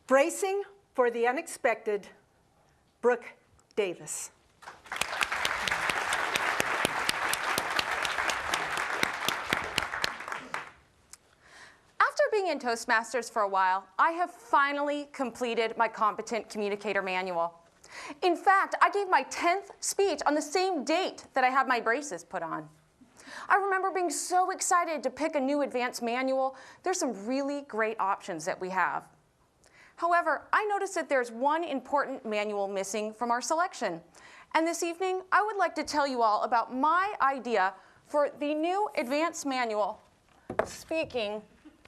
Bracing for the unexpected, Brooke Davis. After being in Toastmasters for a while, I have finally completed my Competent Communicator Manual. In fact, I gave my 10th speech on the same date that I had my braces put on. I remember being so excited to pick a new advanced manual. There's some really great options that we have. However, I noticed that there's one important manual missing from our selection. And this evening, I would like to tell you all about my idea for the new advanced manual, Speaking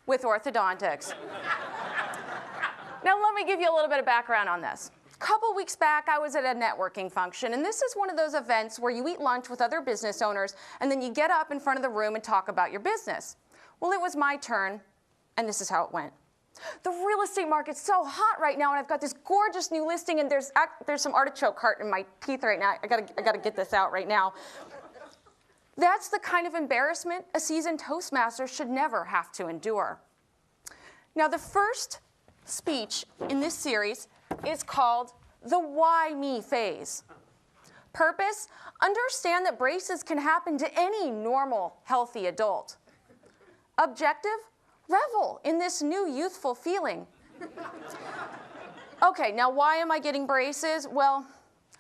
with Orthodontics. Now, let me give you a little bit of background on this. A couple weeks back, I was at a networking function, and this is one of those events where you eat lunch with other business owners, and then you get up in front of the room and talk about your business. Well, it was my turn, and this is how it went. The real estate market's so hot right now, and I've got this gorgeous new listing, and there's some artichoke heart in my teeth right now. I gotta get this out right now. That's the kind of embarrassment a seasoned Toastmaster should never have to endure. Now, the first speech in this series is called the Why Me phase. Purpose: understand that braces can happen to any normal, healthy adult. Objective: revel in this new youthful feeling. Okay, now why am I getting braces? Well,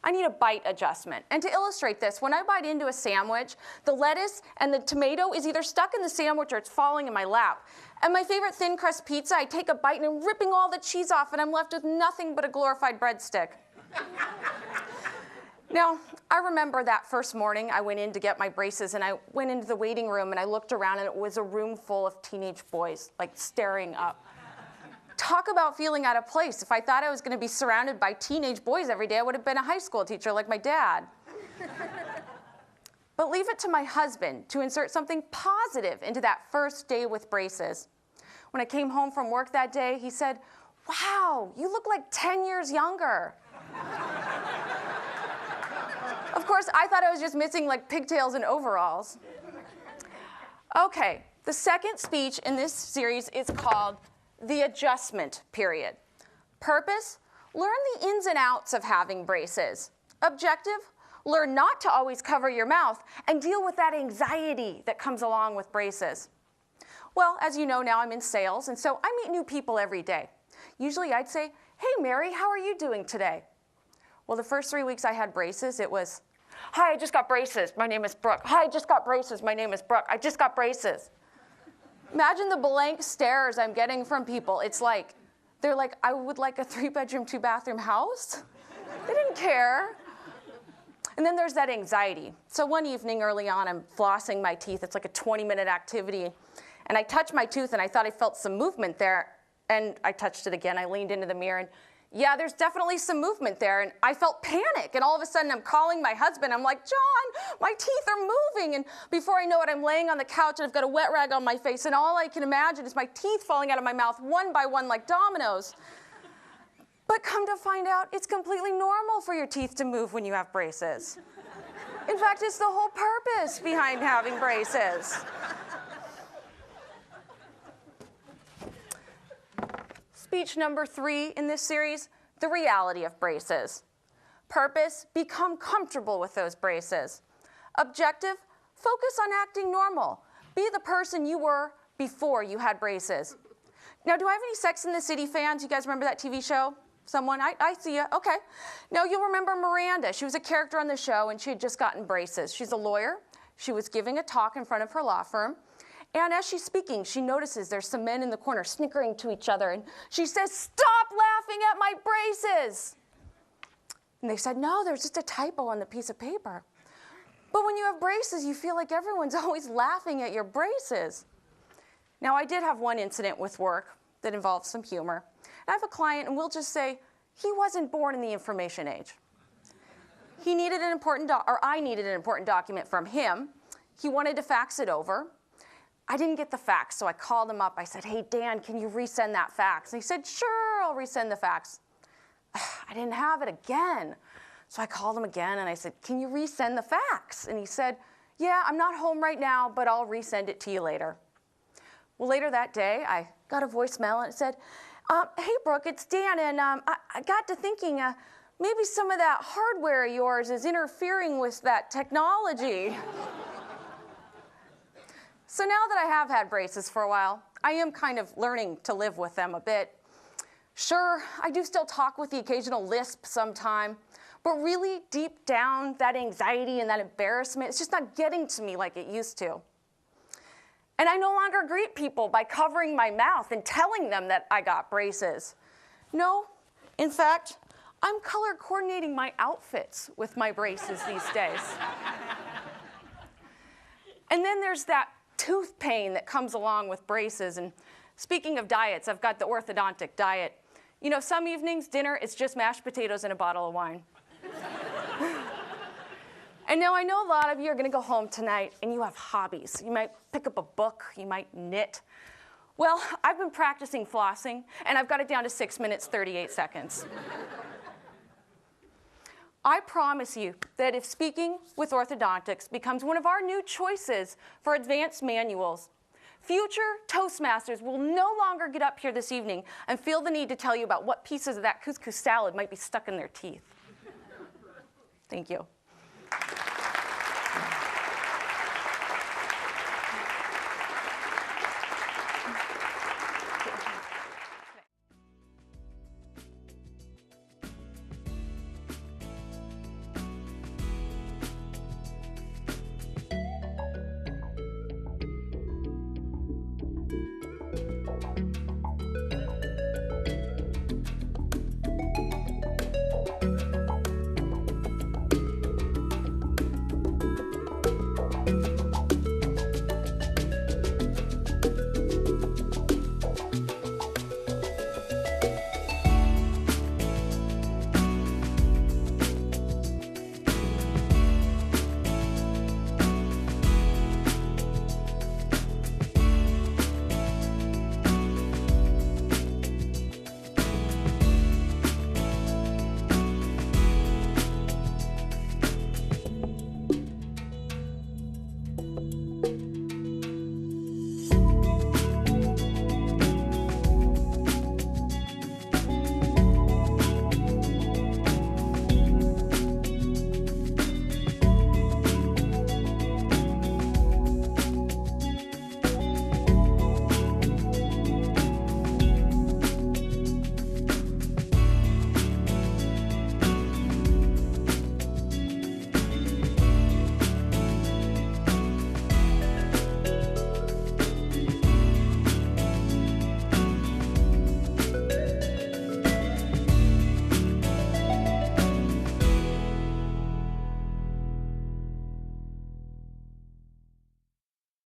I need a bite adjustment. And to illustrate this, when I bite into a sandwich, the lettuce and the tomato is either stuck in the sandwich or it's falling in my lap. And my favorite thin crust pizza, I take a bite and I'm ripping all the cheese off and I'm left with nothing but a glorified breadstick. Now, I remember that first morning I went in to get my braces and I went into the waiting room and I looked around and it was a room full of teenage boys, like staring up. Talk about feeling out of place. If I thought I was going to be surrounded by teenage boys every day, I would have been a high school teacher like my dad. But leave it to my husband to insert something positive into that first day with braces. When I came home from work that day, he said, "Wow, you look like 10 years younger." Of course, I thought I was just missing like pigtails and overalls. Okay, the second speech in this series is called the Adjustment Period. Purpose: learn the ins and outs of having braces. Objective: learn not to always cover your mouth and deal with that anxiety that comes along with braces. Well, as you know now, I'm in sales, and so I meet new people every day. Usually I'd say, "Hey, Mary, how are you doing today?" Well, the first 3 weeks I had braces, it was, "Hi, I just got braces. My name is Brooke. Hi, I just got braces. My name is Brooke. I just got braces." Imagine the blank stares I'm getting from people. It's like, they're like, "I would like a 3-bedroom, 2-bathroom house." They didn't care. And then there's that anxiety. So one evening early on, I'm flossing my teeth. It's like a 20-minute activity. And I touched my tooth, and I thought I felt some movement there. And I touched it again. I leaned into the mirror, and yeah, there's definitely some movement there. And I felt panic. And all of a sudden, I'm calling my husband. I'm like, "John, my teeth are moving." And before I know it, I'm laying on the couch, and I've got a wet rag on my face. And all I can imagine is my teeth falling out of my mouth one by one like dominoes. But come to find out, it's completely normal for your teeth to move when you have braces. In fact, it's the whole purpose behind having braces. Speech number 3 in this series, the reality of braces. Purpose: become comfortable with those braces. Objective: focus on acting normal. Be the person you were before you had braces. Now, do I have any Sex and the City fans? You guys remember that TV show? Someone? I see you. Okay. Now, you'll remember Miranda. She was a character on the show, and she had just gotten braces. She's a lawyer. She was giving a talk in front of her law firm. And as she's speaking, she notices there's some men in the corner snickering to each other. And she says, "Stop laughing at my braces." And they said, "No, there's just a typo on the piece of paper." But when you have braces, you feel like everyone's always laughing at your braces. Now, I did have one incident with work that involved some humor. I have a client, and we'll just say, he wasn't born in the information age. He needed an important I needed an important document from him. He wanted to fax it over. I didn't get the fax, so I called him up. I said, "Hey, Dan, can you resend that fax?" And he said, "Sure, I'll resend the fax." I didn't have it again. So I called him again, and I said, "Can you resend the fax?" And he said, "Yeah, I'm not home right now, but I'll resend it to you later." Well, later that day, I got a voicemail, and it said, Hey, Brooke, it's Dan, and I got to thinking, maybe some of that hardware of yours is interfering with that technology. So now that I have had braces for a while, I am kind of learning to live with them a bit. Sure, I do still talk with the occasional lisp sometime, but really deep down, that anxiety and that embarrassment, it's just not getting to me like it used to. And I no longer greet people by covering my mouth and telling them that I got braces. No, in fact, I'm color coordinating my outfits with my braces these days. And then there's that tooth pain that comes along with braces. And speaking of diets, I've got the orthodontic diet. You know, some evenings, dinner is just mashed potatoes and a bottle of wine. And now I know a lot of you are going to go home tonight and you have hobbies. You might pick up a book, you might knit. Well, I've been practicing flossing, and I've got it down to 6 minutes, 38 seconds. I promise you that if speaking with orthodontics becomes one of our new choices for advanced manuals, future Toastmasters will no longer get up here this evening and feel the need to tell you about what pieces of that couscous salad might be stuck in their teeth. Thank you.